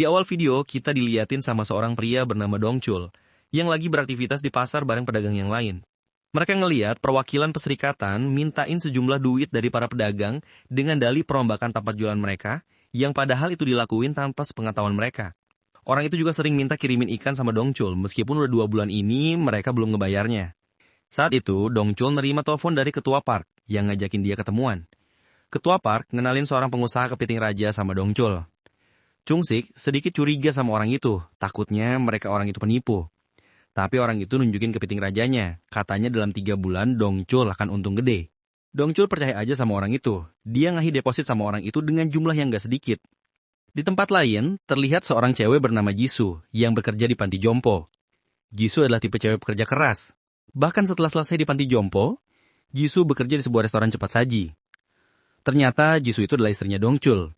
Di awal video, kita diliatin sama seorang pria bernama Dongchul, yang lagi beraktivitas di pasar bareng pedagang yang lain. Mereka ngeliat perwakilan perserikatan mintain sejumlah duit dari para pedagang dengan dalih perombakan tempat jualan mereka, yang padahal itu dilakuin tanpa sepengetahuan mereka. Orang itu juga sering minta kirimin ikan sama Dongchul, meskipun udah 2 bulan ini mereka belum ngebayarnya. Saat itu, Dongchul nerima telepon dari ketua park yang ngajakin dia ketemuan. Ketua park ngenalin seorang pengusaha kepiting raja sama Dongchul. Chung-sik sedikit curiga sama orang itu, takutnya mereka orang itu penipu. Tapi orang itu nunjukin kepiting rajanya, katanya dalam 3 bulan Dongchul akan untung gede. Dongchul percaya aja sama orang itu, dia ngasih deposit sama orang itu dengan jumlah yang gak sedikit. Di tempat lain, terlihat seorang cewek bernama Jisoo yang bekerja di panti jompo. Jisoo adalah tipe cewek pekerja keras. Bahkan setelah selesai di panti jompo, Jisoo bekerja di sebuah restoran cepat saji. Ternyata Jisoo itu adalah istrinya Dongchul.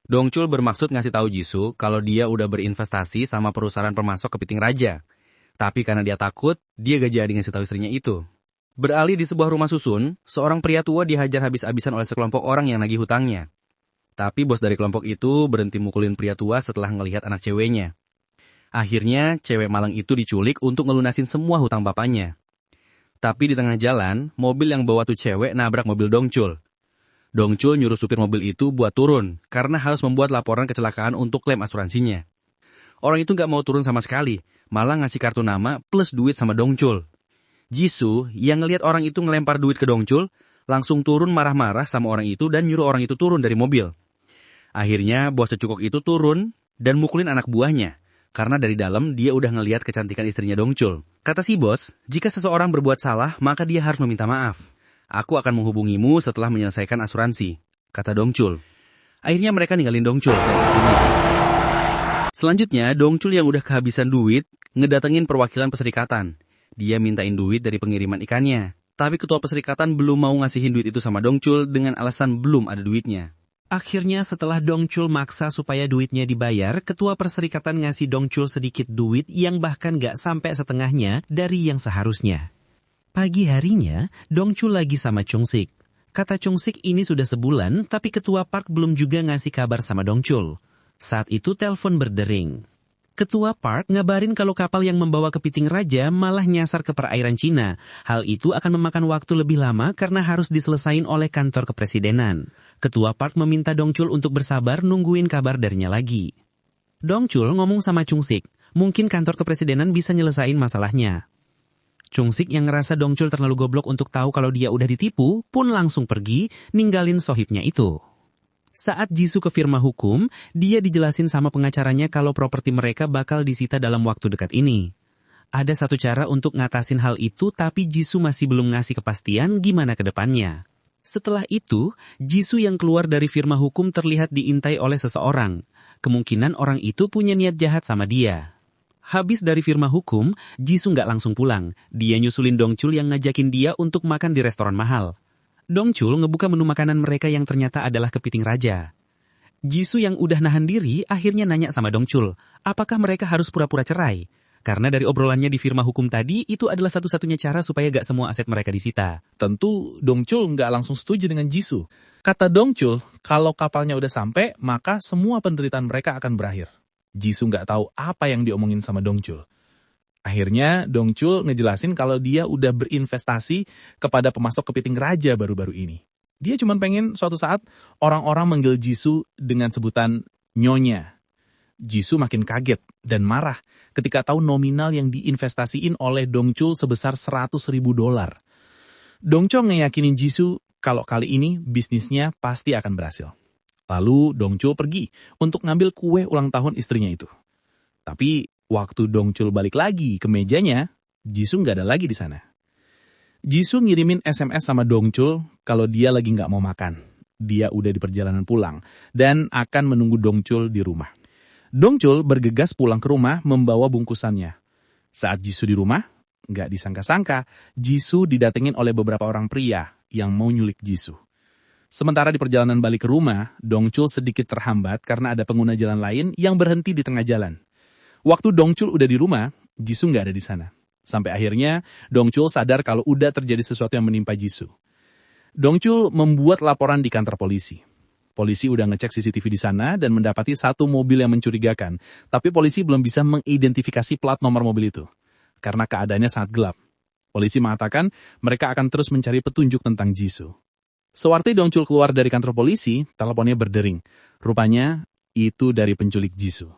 Dongchul bermaksud ngasih tahu Jisoo kalau dia udah berinvestasi sama perusahaan pemasok kepiting raja. Tapi karena dia takut, dia gak jadi ngasih tahu istrinya itu. Beralih di sebuah rumah susun, seorang pria tua dihajar habis-habisan oleh sekelompok orang yang nagih hutangnya. Tapi bos dari kelompok itu berhenti mukulin pria tua setelah ngelihat anak ceweknya. Akhirnya, cewek malang itu diculik untuk ngelunasin semua hutang bapaknya. Tapi di tengah jalan, mobil yang bawa tuh cewek nabrak mobil Dongchul. Dongchul nyuruh supir mobil itu buat turun, karena harus membuat laporan kecelakaan untuk klaim asuransinya. Orang itu gak mau turun sama sekali, malah ngasih kartu nama plus duit sama Dongchul. Jisoo yang ngelihat orang itu ngelempar duit ke Dongchul, langsung turun marah-marah sama orang itu dan nyuruh orang itu turun dari mobil. Akhirnya bos cecukok itu turun dan mukulin anak buahnya, karena dari dalam dia udah ngelihat kecantikan istrinya Dongchul. Kata si bos, jika seseorang berbuat salah, maka dia harus meminta maaf. Aku akan menghubungimu setelah menyelesaikan asuransi, kata Dongchul. Akhirnya mereka ninggalin Dongchul dan istrinya. Selanjutnya, Dongchul yang udah kehabisan duit, ngedatengin perwakilan perserikatan. Dia mintain duit dari pengiriman ikannya. Tapi ketua perserikatan belum mau ngasihin duit itu sama Dongchul dengan alasan belum ada duitnya. Akhirnya setelah Dongchul maksa supaya duitnya dibayar, ketua perserikatan ngasih Dongchul sedikit duit yang bahkan gak sampai setengahnya dari yang seharusnya. Pagi harinya, Dongchul lagi sama Chung-sik. Kata Chung-sik ini sudah sebulan, tapi ketua park belum juga ngasih kabar sama Dongchul. Saat itu telepon berdering. Ketua park ngabarin kalau kapal yang membawa kepiting raja malah nyasar ke perairan Cina. Hal itu akan memakan waktu lebih lama karena harus diselesain oleh kantor kepresidenan. Ketua park meminta Dongchul untuk bersabar nungguin kabar darinya lagi. Dongchul ngomong sama Chung-sik, mungkin kantor kepresidenan bisa nyelesain masalahnya. Chung-sik yang ngerasa Dongchul terlalu goblok untuk tahu kalau dia udah ditipu, pun langsung pergi, ninggalin sohibnya itu. Saat Jisoo ke firma hukum, dia dijelasin sama pengacaranya kalau properti mereka bakal disita dalam waktu dekat ini. Ada satu cara untuk ngatasin hal itu, tapi Jisoo masih belum ngasih kepastian gimana ke depannya. Setelah itu, Jisoo yang keluar dari firma hukum terlihat diintai oleh seseorang. Kemungkinan orang itu punya niat jahat sama dia. Habis dari firma hukum, Jisoo nggak langsung pulang. Dia nyusulin Dongchul yang ngajakin dia untuk makan di restoran mahal. Dongchul ngebuka menu makanan mereka yang ternyata adalah kepiting raja. Jisoo yang udah nahan diri akhirnya nanya sama Dongchul, apakah mereka harus pura-pura cerai? Karena dari obrolannya di firma hukum tadi, itu adalah satu-satunya cara supaya gak semua aset mereka disita. Tentu Dongchul nggak langsung setuju dengan Jisoo. Kata Dongchul, kalau kapalnya udah sampai, maka semua penderitaan mereka akan berakhir. Jisoo nggak tahu apa yang diomongin sama Dongchul. Akhirnya, Dongchul ngejelasin kalau dia udah berinvestasi kepada pemasok kepiting raja baru-baru ini. Dia cuma pengen suatu saat orang-orang manggil Jisoo dengan sebutan Nyonya. Jisoo makin kaget dan marah ketika tahu nominal yang diinvestasiin oleh Dongchul sebesar $100.000. Dongchul ngeyakinin Jisoo kalau kali ini bisnisnya pasti akan berhasil. Lalu Dongchul pergi untuk ngambil kue ulang tahun istrinya itu. Tapi waktu Dongchul balik lagi ke mejanya, Jisoo nggak ada lagi di sana. Jisoo ngirimin SMS sama Dongchul kalau dia lagi nggak mau makan. Dia udah di perjalanan pulang dan akan menunggu Dongchul di rumah. Dongchul bergegas pulang ke rumah membawa bungkusannya. Saat Jisoo di rumah, nggak disangka-sangka, Jisoo didatengin oleh beberapa orang pria yang mau nyulik Jisoo. Sementara di perjalanan balik ke rumah, Dongchul sedikit terhambat karena ada pengguna jalan lain yang berhenti di tengah jalan. Waktu Dongchul udah di rumah, Jisoo nggak ada di sana. Sampai akhirnya, Dongchul sadar kalau udah terjadi sesuatu yang menimpa Jisoo. Dongchul membuat laporan di kantor polisi. Polisi udah ngecek CCTV di sana dan mendapati satu mobil yang mencurigakan, tapi polisi belum bisa mengidentifikasi plat nomor mobil itu. Karena keadaannya sangat gelap. Polisi mengatakan mereka akan terus mencari petunjuk tentang Jisoo. Sewaktu Dongchul keluar dari kantor polisi, teleponnya berdering. Rupanya itu dari penculik Jisoo.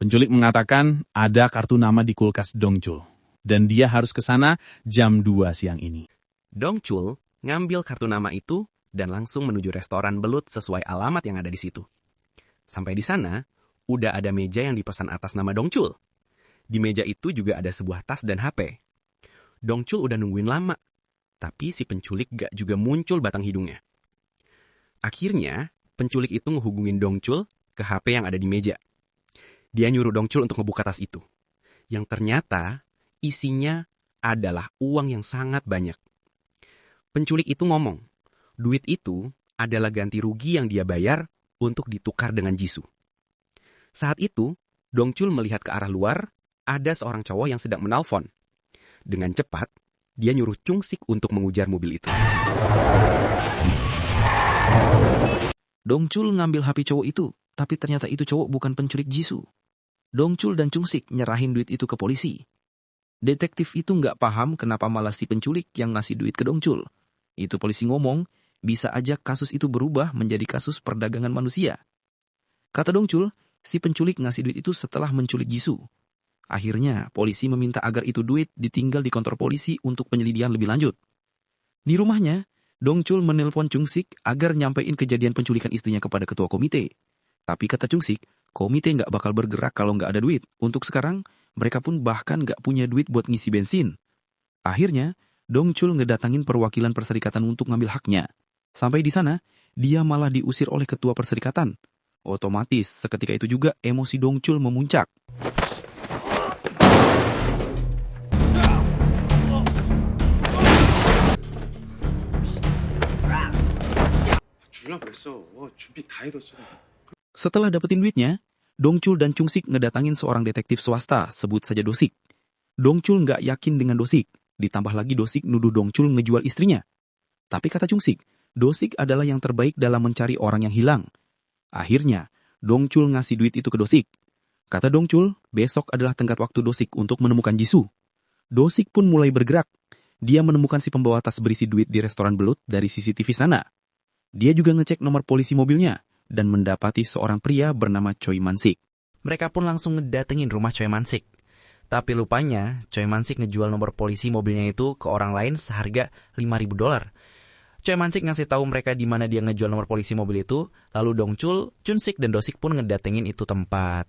Penculik mengatakan ada kartu nama di kulkas Dongchul. Dan dia harus ke sana jam 2 siang ini. Dongchul ngambil kartu nama itu dan langsung menuju restoran belut sesuai alamat yang ada di situ. Sampai di sana, udah ada meja yang dipesan atas nama Dongchul. Di meja itu juga ada sebuah tas dan HP. Dongchul udah nungguin lama, tapi si penculik gak juga muncul batang hidungnya. Akhirnya, penculik itu ngehubungin Dongchul ke HP yang ada di meja. Dia nyuruh Dongchul untuk ngebuka tas itu. Yang ternyata, isinya adalah uang yang sangat banyak. Penculik itu ngomong, duit itu adalah ganti rugi yang dia bayar untuk ditukar dengan Jisoo. Saat itu, Dongchul melihat ke arah luar, ada seorang cowok yang sedang menelpon. Dengan cepat, dia nyuruh Chung-sik untuk mengujar mobil itu. Dongchul ngambil HP cowok itu, tapi ternyata itu cowok bukan penculik Jisoo. Dongchul dan Chung-sik nyerahin duit itu ke polisi. Detektif itu nggak paham kenapa malah si penculik yang ngasih duit ke Dongchul. Itu polisi ngomong, bisa aja kasus itu berubah menjadi kasus perdagangan manusia. Kata Dongchul, si penculik ngasih duit itu setelah menculik Jisoo. Akhirnya, polisi meminta agar itu duit ditinggal di kantor polisi untuk penyelidikan lebih lanjut. Di rumahnya, Dongchul menelpon Chung-sik agar nyampein kejadian penculikan istrinya kepada ketua komite. Tapi kata Chung-sik, komite nggak bakal bergerak kalau nggak ada duit. Untuk sekarang, mereka pun bahkan nggak punya duit buat ngisi bensin. Akhirnya, Dongchul ngedatangin perwakilan perserikatan untuk ngambil haknya. Sampai di sana, dia malah diusir oleh ketua perserikatan. Otomatis, seketika itu juga emosi Dongchul memuncak. Setelah dapetin duitnya, Dongchul dan Chung-sik ngedatangin seorang detektif swasta, sebut saja Dosik. Dongchul nggak yakin dengan Dosik. Ditambah lagi Dosik nuduh Dongchul ngejual istrinya. Tapi kata Chung-sik, Dosik adalah yang terbaik dalam mencari orang yang hilang. Akhirnya, Dongchul ngasih duit itu ke Dosik. Kata Dongchul, besok adalah tenggat waktu Dosik untuk menemukan Jisoo. Dosik pun mulai bergerak. Dia menemukan si pembawa tas berisi duit di restoran belut dari CCTV sana. Dia juga ngecek nomor polisi mobilnya dan mendapati seorang pria bernama Choi Man-sik. Mereka pun langsung ngedatengin rumah Choi Man-sik. Tapi lupanya, Choi Man-sik ngejual nomor polisi mobilnya itu ke orang lain seharga $5.000. Choi Man-sik ngasih tahu mereka di mana dia ngejual nomor polisi mobil itu, lalu Dongchul, Chung-sik dan Dosik pun ngedatengin itu tempat.